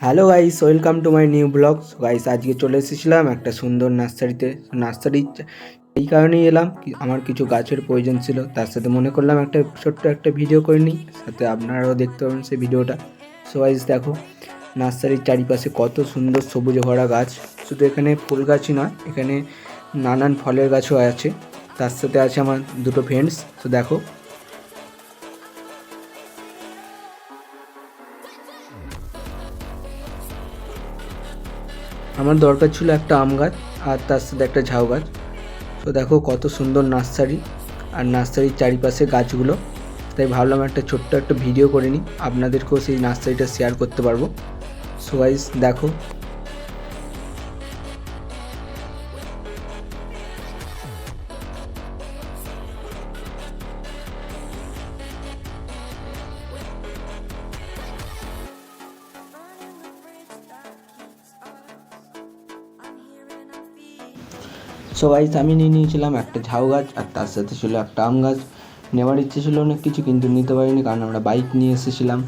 Hello guys, welcome to my new blog. Guys, আজকে চলে এসেছিলাম একটা সুন্দর নার্সারিতে। নার্সারি এই কারণেই এলাম, আমার কিছু গাছের প্রয়োজন ছিল, তার সাথে মনে করলাম একটা ছোট্ট একটা ভিডিও করে নিই, সাথে আপনারাও দেখতে পাবেন সেই ভিডিওটা। সো গাইস দেখো, নার্সারির চারিপাশে কত সুন্দর সবুজ ভরা গাছ। শুধু এখানে ফুল গাছই নয়, এখানে নানান ফলের গাছও আছে। তার সাথে আছে আমার দুটো ফ্রেন্ডস। তো দেখো, আমার দরকার ছিল একটা আম গাছ আর তার সাথে একটা ঝাউ গাছ। তো দেখো কত সুন্দর নার্সারি, আর নার্সারির চারিপাশে গাছগুলো। তাই ভাবলাম একটা ছোট্ট একটা ভিডিও করে নিই, আপনাদেরকেও সেই নার্সারিটা শেয়ার করতে পারবো। সো গাইস দেখো, সো গাইস আমি নিয়ে নিয়েছিলাম একটা ঝাউ গাছ আর তার সাথে ছিল একটা আম গাছ। নেওয়ার ইচ্ছে ছিল অনেক কিছু, কিন্তু নিতে পারিনি কারণ আমরা বাইক নিয়ে এসেছিলাম।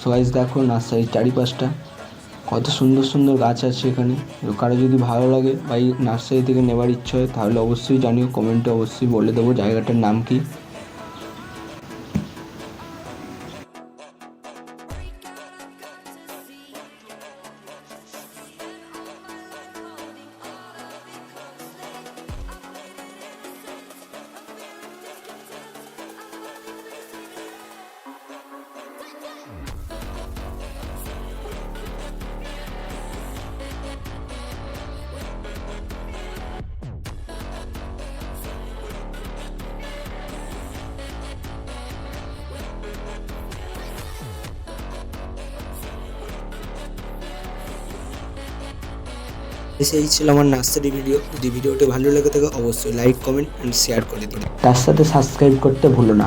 সো গাইস দেখো নার্সারির চারিপাশটা কত সুন্দর সুন্দর গাছ আছে এখানে। কারো যদি ভালো লাগে বা এই নার্সারি থেকে নেবার ইচ্ছে হয় তাহলে অবশ্যই জানিও, কমেন্টে অবশ্যই বলে দেবো জায়গাটার নাম কি। এই ছিল আমার নার্সারি ভিডিও। যদি ভিডিওটি ভালো লেগে থাকে অবশ্যই লাইক, কমেন্ট অ্যান্ড শেয়ার করে দিন, তার সাথে সাবস্ক্রাইব করতে ভুলো না।